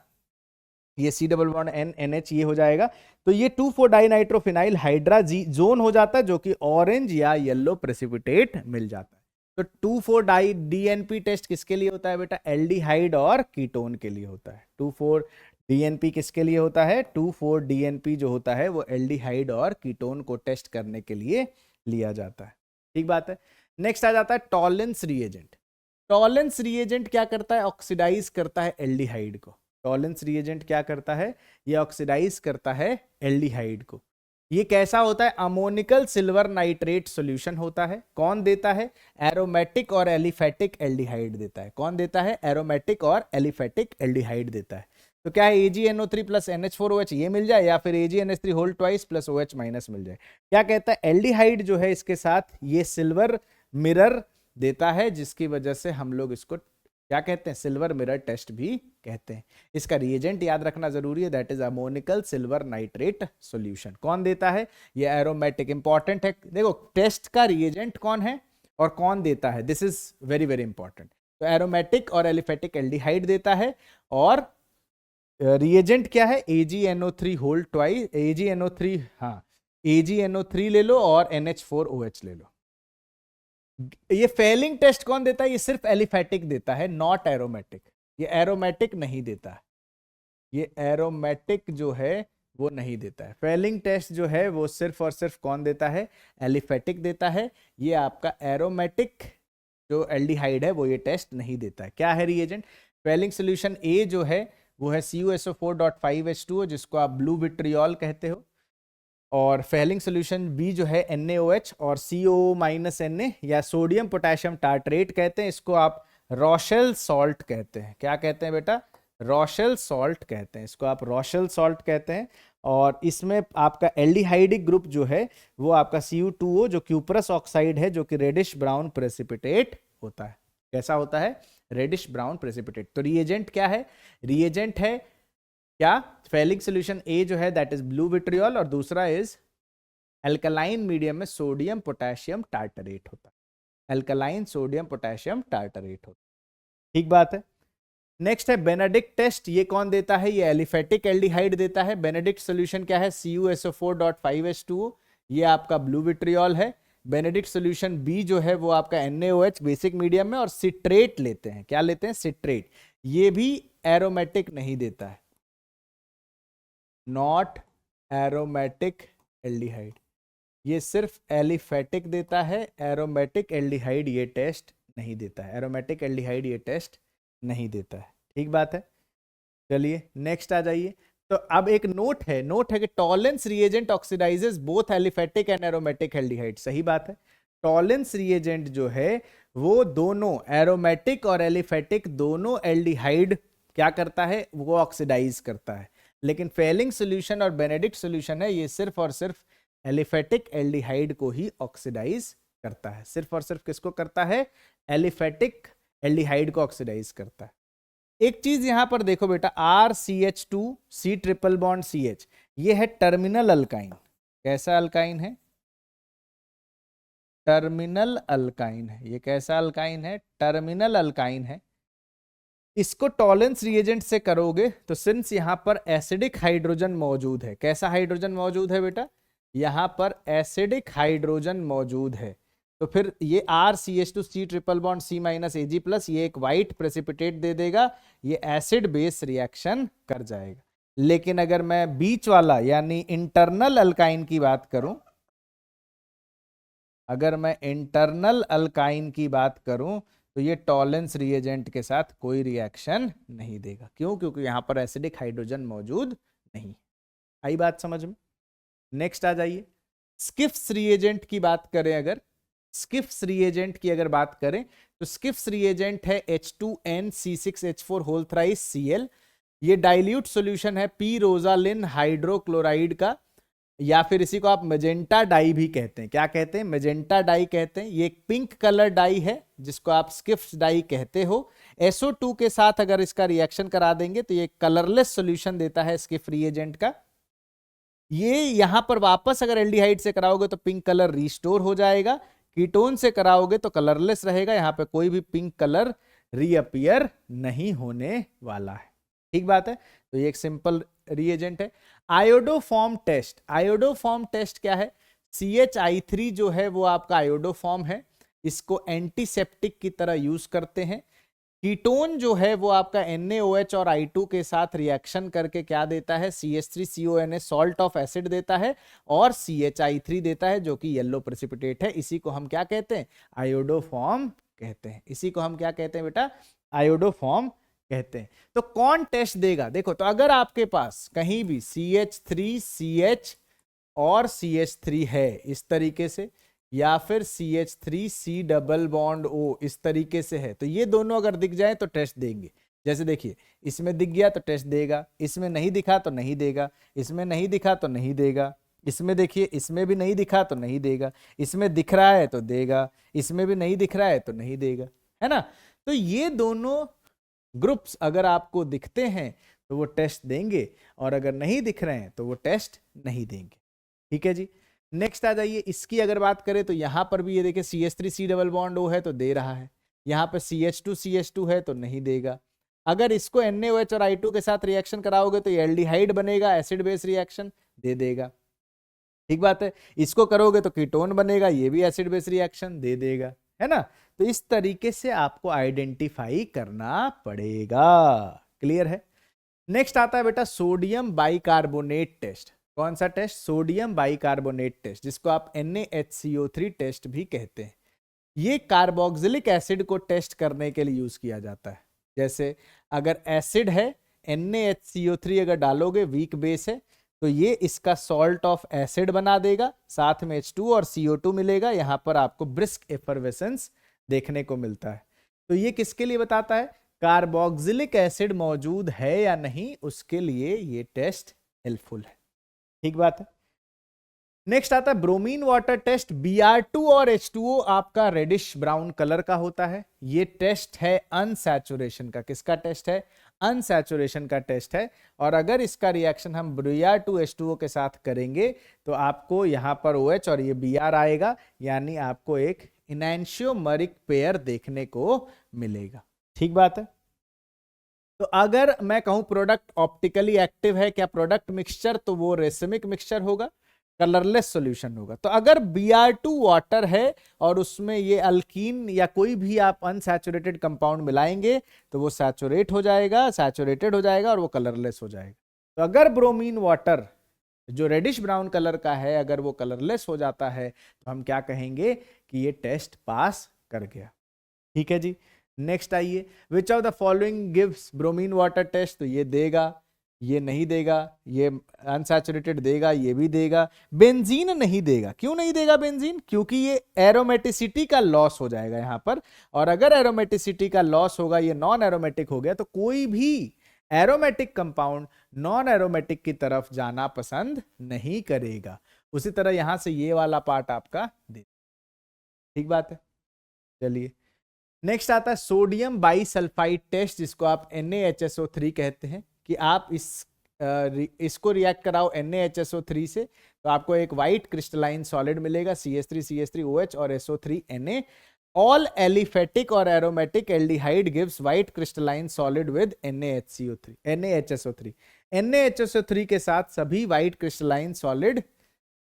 ये C+N ये हो जाएगा। तो ये 2,4-डाइनाइट्रोफिनाइल हाइड्राजीन हो जाता है जो कि ऑरेंज या येलो प्रेसिपिटेट मिल जाता है। तो 2,4-DNP टेस्ट किसके लिए होता है बेटा, एल्डिहाइड और कीटोन के लिए होता है। 2,4-DNP किसके लिए होता है, 2,4-DNP जो होता है वो एल्डिहाइड और कीटोन को टेस्ट करने के लिए लिया जाता है। ठीक बात है। नेक्स्ट आ जाता है टॉलेंस रिएजेंट। टॉलेंस रिएजेंट क्या करता है, ऑक्सीडाइज करता है एल्डिहाइड को। टॉलेंस रिएजेंट क्या करता है, ये ऑक्सीडाइज करता है एल्डिहाइड को। ये कैसा होता है, अमोनिकल सिल्वर नाइट्रेट सॉल्यूशन होता है। कौन देता है, एरोमेटिक और एलिफेटिक एल्डिहाइड देता है। कौन देता है, एरोमेटिक और एलिफेटिक एल्डिहाइड देता है। तो क्या है, AgNO3 प्लस NH4OH ये मिल जाए या फिर AgNH3 whole twice plus OH minus मिल जाए। क्या कहता है, एल्डिहाइड जो है इसके साथ ये सिल्वर मिरर देता है, जिसकी वजह से हम लोग इसको क्या कहते हैं, सिल्वर मिरर टेस्ट भी कहते हैं। इसका रिएजेंट याद रखना जरूरी है, that is ammoniacal silver nitrate solution. कौन देता है, ये एरोमेटिक। इंपॉर्टेंट है, देखो टेस्ट का रिएजेंट कौन है और कौन देता है, this is very very important. तो एरोमेटिक और एलिफेटिक एल्डिहाइड देता है और रिएजेंट क्या है, AgNO3 होल ट्वाइस, AgNO3, हाँ AgNO3 ले लो और NH4OH ले लो। ये फेलिंग टेस्ट कौन देता है, ये सिर्फ एलिफेटिक देता है, नॉट एरोमेटिक। ये एरोमेटिक नहीं देता है, ये एरोमेटिक जो है वो नहीं देता है। फेलिंग टेस्ट जो है वो सिर्फ और सिर्फ कौन देता है, एलिफेटिक देता है। ये आपका एरोमेटिक जो एल्डिहाइड है वो ये टेस्ट नहीं देता है। क्या है रिएजेंट, फेलिंग सोल्यूशन ए जो है वो है CuSO4.5H2O, जिसको आप ब्लू विट्रियोल कहते हो। और फेलिंग सोल्यूशन बी जो है NaOH और CO-Na या सोडियम पोटेशियम टार्टरेट कहते हैं। इसको आप रोशेल सॉल्ट कहते हैं। क्या कहते हैं बेटा? रोशेल सॉल्ट कहते हैं। इसको आप रोशेल सॉल्ट कहते हैं। और इसमें आपका एल्डिहाइडिक ग्रुप जो है वो आपका Cu2O जो क्यूपरस ऑक्साइड है, जो कि रेडिश ब्राउन प्रेसिपिटेट होता है। कैसा होता है? Reddish brown precipitate. तो रिएजेंट क्या है? रिएजेंट है क्या? फेलिक सोल्यूशन ए जो है दैट इज ब्लू विट्रियोल, और दूसरा इज अल्कलाइन मीडियम में सोडियम पोटेशियम टार्टरेट होता है। अल्कलाइन सोडियम पोटेशियम टार्टरेट होता है। ठीक बात है। नेक्स्ट है बेनेडिक्ट टेस्ट। ये कौन देता है? ये एलिफेटिक एल्डिहाइड देता है। बेनेडिक्ट सोल्यूशन क्या है? CuSO4.5H2O। ये आपका ब्लू विट्रियोल है। बेनेडिक्ट सोल्यूशन बी जो है वो आपका NaOH बेसिक मीडियम में, और सिट्रेट लेते हैं। क्या लेते हैं? सिट्रेट। ये भी एरोमेटिक नहीं देता है, नॉट एरोमेटिक एल्डिहाइड। ये सिर्फ एलिफेटिक देता है, एरोमेटिक एल्डिहाइड ये टेस्ट नहीं देता है। एरोमेटिक एल्डिहाइड ये टेस्ट नहीं देता है। ठीक बात है। चलिए नेक्स्ट आ जाइए। तो अब एक नोट है कि Tollens reagent oxidises both aliphatic and aromatic aldehyde. सही बात है। टॉलेंस रिएजेंट जो है वो दोनों एरोमेटिक और एलिफेटिक दोनों एल्डिहाइड क्या करता है? वो ऑक्सीडाइज करता है। लेकिन फेलिंग सोल्यूशन और बेनेडिक्ट सोल्यूशन है, ये सिर्फ और सिर्फ एलिफेटिक एल्डिहाइड को ही ऑक्सीडाइज करता है। सिर्फ और सिर्फ किसको करता है? एलिफेटिक एल्डिहाइड को ऑक्सीडाइज करता है। एक चीज यहां पर देखो बेटा, RCH2 C triple bond CH, ये है टर्मिनल अल्काइन। कैसा अल्काइन है? टर्मिनल अल्काइन है। ये कैसा अल्काइन है? टर्मिनल अल्काइन है। इसको टॉलेंस रिएजेंट से करोगे तो सिंस यहां पर एसिडिक हाइड्रोजन मौजूद है, कैसा हाइड्रोजन मौजूद है बेटा? यहां पर एसिडिक हाइड्रोजन मौजूद है, तो फिर ये RCH2 C triple bond C minus Ag+, ये एक व्हाइट प्रेसिपिटेट दे देगा, ये एसिड बेस रिएक्शन कर जाएगा। लेकिन अगर मैं बीच वाला यानी इंटरनल अल्काइन की बात करूं, अगर मैं इंटरनल अल्काइन की बात करूं तो ये टॉलेंस रिएजेंट के साथ कोई रिएक्शन नहीं देगा। क्यों? क्योंकि यहां पर एसिडिक हाइड्रोजन मौजूद नहीं। आई बात समझ में? नेक्स्ट आ जाइए। स्किफ्स रिएजेंट की बात करें, अगर स्किफ्स रिएजेंट की अगर बात करें तो स्किफ्स रिएजेंट है H2NC6H4 होल थ्राइस Cl। ये डाइल्यूट सॉल्यूशन है पीरोजालिन हाइड्रोक्लोराइड का, या फिर इसी को आप मेजेंटा डाई भी कहते हैं। क्या कहते हैं? मेजेंटा डाई कहते हैं। ये एक पिंक कलर डाई है जिसको आप स्किफ्स डाई कहते हो। SO2 के साथ अगर इसका रिएक्शन करा देंगे तो ये कलरलेस सॉल्यूशन देता है स्किफ रिएजेंट का। ये यहां पर वापस अगर एल्डिहाइड से कराओगे तो पिंक कलर रिस्टोर हो जाएगा, कीटोन से कराओगे तो कलरलेस रहेगा। यहां पे कोई भी पिंक कलर रीअपियर नहीं होने वाला है। ठीक बात है। तो ये एक सिंपल रिएजेंट है। Iodoform test. आयोडोफॉर्म टेस्ट क्या है? CHI3 जो है वो आपका आयोडोफॉर्म है। इसको एंटीसेप्टिक की तरह यूज करते हैं। कीटोन जो है वो आपका NaOH और I2 के साथ रिएक्शन करके क्या देता है? CH3CONA सॉल्ट ऑफ एसिड देता है, और CHI3 देता है जो कि येलो प्रेसिपिटेट है। इसी को हम क्या कहते हैं? आयोडोफॉर्म कहते हैं। इसी को हम क्या कहते हैं बेटा? आयोडोफॉर्म कहते हैं। तो कौन टेस्ट देगा? देखो, तो अगर आपके पास कहीं भी CH3CH और CH3 है इस तरीके से, या फिर CH3C डबल बॉन्ड O इस तरीके से है, तो ये दोनों अगर दिख जाए तो टेस्ट देंगे। जैसे देखिए, इसमें दिख गया तो टेस्ट देगा, इसमें नहीं दिखा तो नहीं देगा, इसमें नहीं दिखा तो नहीं देगा, इसमें देखिए इसमें भी नहीं दिखा तो नहीं देगा, इसमें दिख रहा है तो देगा, इसमें भी नहीं दिख रहा है तो नहीं देगा, है ना? तो ये दोनों ग्रुप्स अगर आपको दिखते हैं तो वो टेस्ट देंगे, और अगर नहीं दिख रहे हैं तो वो टेस्ट नहीं देंगे। ठीक है जी। नेक्स्ट आ जाइए। इसकी अगर बात करें तो यहां पर भी ये देखिए CH3C डबल बॉन्ड O है तो दे रहा है, यहां पर CH2CH2 है तो नहीं देगा। अगर इसको NaOH और I2 के साथ रिएक्शन कराओगे तो ये एल्डिहाइड बनेगा, एसिड बेस रिएक्शन दे देगा। ठीक बात है। इसको करोगे तो कीटोन बनेगा, ये भी एसिड बेस रिएक्शन दे देगा, है ना? तो इस तरीके से आपको आइडेंटिफाई करना पड़ेगा। क्लियर है? नेक्स्ट आता है बेटा सोडियम बाइकार्बोनेट टेस्ट। कौन सा टेस्ट? सोडियम बाइकार्बोनेट टेस्ट, जिसको आप NaHCO3 टेस्ट भी कहते हैं। ये कार्बोक्सिलिक एसिड को टेस्ट करने के लिए यूज किया जाता है। जैसे अगर एसिड है, NaHCO3 अगर डालोगे वीक बेस है, तो ये इसका सॉल्ट ऑफ एसिड बना देगा, साथ में H2 और CO2 मिलेगा, यहां पर आपको ब्रिस्क एफरवेसेंस देखने को मिलता है। तो ये किसके लिए बताता है, कार्बोक्सिलिक एसिड मौजूद है या नहीं, उसके लिए ये टेस्ट हेल्पफुल है। ठीक बात है। नेक्स्ट आता है ब्रोमीन वाटर टेस्ट। Br2 और H2O आपका रेडिश ब्राउन कलर का होता है। ये टेस्ट है अनसैचुरेशन का। किसका टेस्ट है, अनसैचुरेशन का टेस्ट है। और अगर इसका रिएक्शन हम Br2 H2O के साथ करेंगे तो आपको यहां पर OH और ये Br आएगा, यानी आपको एक इनैंशियोमरिक पेयर देखने को मिलेगा। ठीक बात है। तो अगर मैं कहूं प्रोडक्ट ऑप्टिकली एक्टिव है क्या प्रोडक्ट मिक्सचर, तो वो रेसिमिक मिक्सचर होगा, कलरलेस सॉल्यूशन होगा। तो अगर Br2 वाटर है और उसमें ये अल्कीन या कोई भी आप अनसैचुरेटेड कंपाउंड मिलाएंगे तो वो सैचुरेटेड हो जाएगा और वो कलरलेस हो जाएगा। तो अगर ब्रोमीन वाटर जो रेडिश ब्राउन कलर का है अगर वो कलरलेस हो जाता है तो हम क्या कहेंगे कि ये टेस्ट पास कर गया। ठीक है जी। नेक्स्ट आइए, which of the following gives bromine water test. तो ये देगा, ये नहीं देगा, ये अनसैचुरेटेड देगा, ये भी देगा। बेंजीन नहीं देगा। क्यों नहीं देगा बेंजीन, क्योंकि ये एरोमेटिसिटी का लॉस हो जाएगा यहां पर, और अगर एरोमेटिसिटी का लॉस होगा, ये नॉन एरोमेटिक हो गया, तो कोई भी एरोमेटिक कंपाउंड नॉन एरोमेटिक की तरफ जाना पसंद नहीं करेगा। उसी तरह यहां से ये वाला पार्ट आपका दे। ठीक बात है। चलिए नेक्स्ट आता है सोडियम बाईसल्फाइड टेस्ट, जिसको आप NaHSO3 कहते हैं, कि आप इसको रिएक्ट कराओ NaHSO3 से तो आपको एक व्हाइट क्रिस्टलाइन सॉलिड मिलेगा, CH3CH3OH और SO3Na। ऑल एलिफेटिक और aromatic aldehyde gives white crystalline solid with NaHSO3। NaHSO3 के साथ सभी व्हाइट क्रिस्टलाइन सॉलिड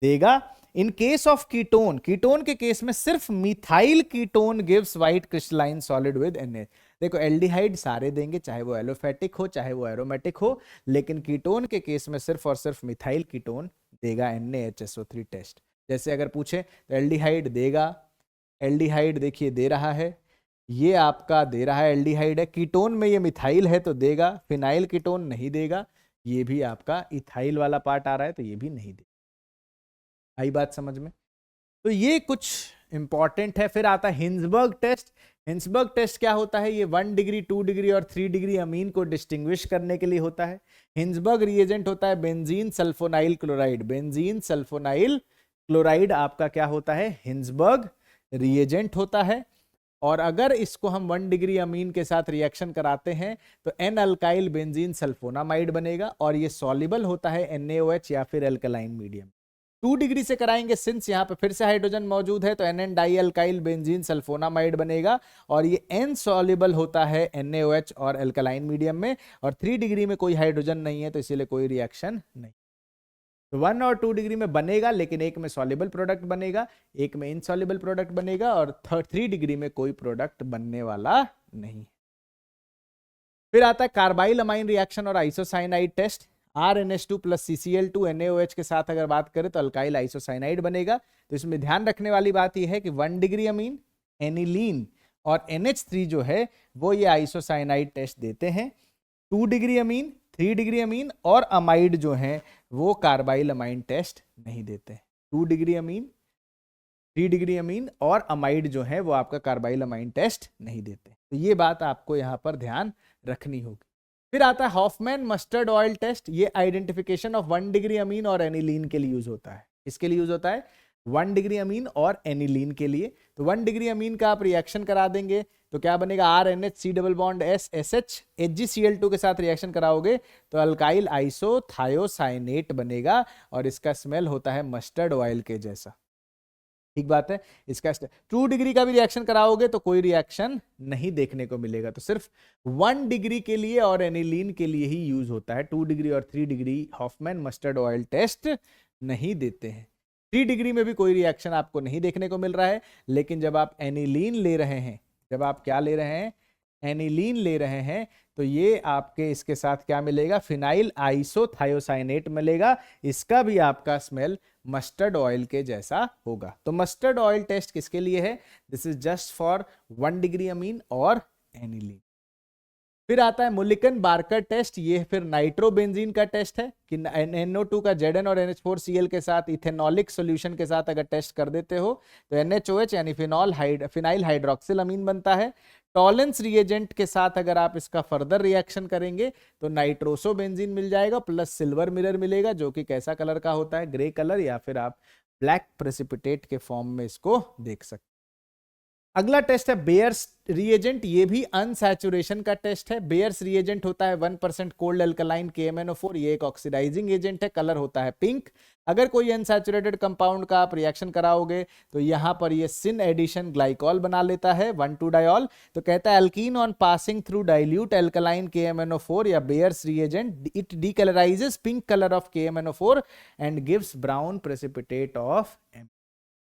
देगा। In case of ketone, ketone के केस में सिर्फ methyl ketone gives white crystalline solid with Na। देखो एल्डिहाइड सारे देंगे, चाहे वो एलोफेटिक हो चाहे वो एरोमेटिक हो, लेकिन कीटोन के केस में सिर्फ और सिर्फ मिथाइल कीटोन देगा NaHSO3 टेस्ट। जैसे अगर पूछे तो एल्डिहाइड देगा, एल्डिहाइड देखिए दे रहा है, ये आपका दे रहा है एल्डिहाइड है, कीटोन में ये मिथाइल है तो देगा, फिनाइल कीटोन नहीं देगा, ये भी आपका इथाइल वाला पार्ट आ रहा है तो ये भी नहीं देगा। आई बात समझ में। तो ये कुछ इंपॉर्टेंट है। फिर आता है हिंसबर्ग टेस्ट। हिंसबर्ग टेस्ट क्या होता है, ये 1 डिग्री 2 डिग्री और 3 डिग्री अमीन को डिस्टिंग्विश करने के लिए होता है। हिंसबर्ग रिएजेंट होता है benzene sulfonyl chloride. Benzene sulfonyl chloride आपका क्या होता है, हिंसबर्ग रिएजेंट होता है। और अगर इसको हम 1 डिग्री अमीन के साथ रिएक्शन कराते हैं तो एन अल्काइल बेंजीन सल्फोनामाइड बनेगा, और ये सॉल्युबल होता है NaOH या फिर अल्कलाइन मीडियम। 2 डिग्री से कराएंगे, सिंस यहाँ पे फिर से हाइड्रोजन मौजूद है तो NN di alkyl benzene sulphonamide बनेगा, और ये N सॉल्युबल होता है NaOH और अल्कलाइन मीडियम में। और 3 डिग्री में कोई हाइड्रोजन नहीं है तो इसीलिए कोई रिएक्शन नहीं। तो 1 और 2 डिग्री में बनेगा, लेकिन एक में सॉल्युबल प्रोडक्ट बनेगा, एक में इनसॉल्युबल प्रोडक्ट बनेगा, और 3 डिग्री में कोई प्रोडक्ट बनने वाला नहीं। फिर आता है कार्बाइल अमाइन रिएक्शन और आइसोसाइनाइड टेस्ट। RNH2 प्लस CCl2 NaOH के साथ अगर बात करें तो अल्काइल आइसोसाइनाइड बनेगा। तो इसमें ध्यान रखने वाली बात यह है कि 1 डिग्री अमीन, एनिलीन और NH3 जो है वो ये आइसोसाइनाइड टेस्ट देते हैं। 2 डिग्री अमीन, 3 डिग्री अमीन और अमाइड जो हैं वो कार्बाइल अमाइन टेस्ट नहीं देते हैं। 2 डिग्री अमीन, 3 डिग्री अमीन और अमाइड जो है वो आपका कार्बाइल अमाइन टेस्ट नहीं देते। तो ये बात आपको यहाँ पर ध्यान रखनी होगी। फिर आता है हॉफमैन मस्टर्ड ऑयल टेस्ट। ये आइडेंटिफिकेशन ऑफ 1 डिग्री अमीन और एनिलीन के लिए यूज होता है। इसके लिए यूज होता है 1 डिग्री अमीन और एनिलीन के लिए। तो 1 डिग्री अमीन का आप रिएक्शन करा देंगे तो क्या बनेगा, RNH C double bond S SH HgCl2 के साथ रिएक्शन कराओगे तो अल्काइल आइसोथायोसाइनेट बनेगा, और इसका स्मेल होता है मस्टर्ड ऑयल के जैसा। ठीक बात है। इसका 2 डिग्री का भी रिएक्शन कराओगे तो कोई रिएक्शन नहीं देखने को मिलेगा। तो सिर्फ 1 डिग्री के लिए और एनिलीन के लिए ही यूज होता है। 2 डिग्री और 3 degree Hofmann mustard oil test नहीं देते हैं। 3 डिग्री में भी कोई रिएक्शन आपको नहीं देखने को मिल रहा है, लेकिन जब आप एनिलीन ले रहे हैं, जब आप क्या ले रहे हैं, एनिलीन ले रहे हैं, तो ये आपके इसके साथ क्या मिलेगा, फिनाइल आइसोथायोसाइनेट मिलेगा। इसका भी आपका स्मेल मस्टर्ड ऑयल के जैसा होगा। तो मस्टर्ड ऑयल टेस्ट किसके लिए है, this is just for 1 degree amine और एनिलीन। फिर आता है मुलिकन बार्कर टेस्ट, ये फिर नाइट्रोबेंजीन का टेस्ट है कि NO2 का Zn और NH4Cl के साथ इथेनॉलिक सॉल्यूशन के साथ अगर टेस्ट कर देते हो तो NaOH यानी फिनाइल हाइड्रोक्सिल अमीन बनता है। टॉलेंस रिएजेंट के साथ अगर आप इसका फर्दर रिएक्शन करेंगे तो नाइट्रोसोबेंजीन मिल जाएगा प्लस सिल्वर मिरर मिलेगा, जो कि कैसा कलर का होता है, ग्रे कलर, या फिर आप ब्लैक प्रेसिपिटेट के फॉर्म में इसको देख सकते हैं। अगला टेस्ट है बेयर्स रिएजेंट, ये भी अनसैचुरेशन का टेस्ट है। बेयर्स रिएजेंट होता है 1% कोल्ड अल्कलाइन KMnO4, ये एक ऑक्सीडाइजिंग एजेंट है, कलर होता है पिंक। अगर कोई अनसैचुरेटेड कंपाउंड का आप रिएक्शन कराओगे तो यहां पर ये सिन एडिशन ग्लाइकॉल बना लेता है 1,2-डायोल। तो कहता है alkene on passing through dilute alkaline KMnO4 या Baeyer's reagent it decolourises pink colour of KMnO4 and gives brown precipitate of M।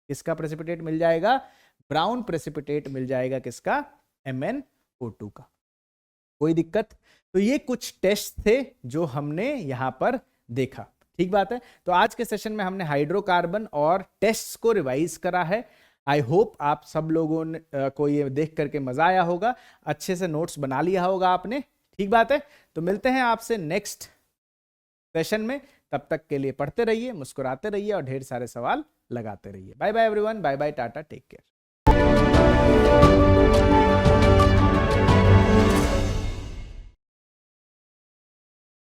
किसका प्रेसिपिटेट मिल जाएगा? ब्राउन प्रेसिपिटेट मिल जाएगा किसका? MnO2 का। कोई दिक्कत? तो ये कुछ टेस्ट थे जो हमने यहां पर देखा, ठीक बात है। तो आज के सेशन में हमने हाइड्रोकार्बन और टेस्ट को रिवाइज करा है। आई होप आप सब लोगों को ये देख करके मजा आया होगा, अच्छे से नोट्स बना लिया होगा आपने, ठीक बात है। तो मिलते हैं आपसे नेक्स्ट सेशन में, तब तक के लिए पढ़ते रहिए, मुस्कुराते रहिए और ढेर सारे सवाल लगाते रहिए। Bye bye everyone, bye bye, tata, take care.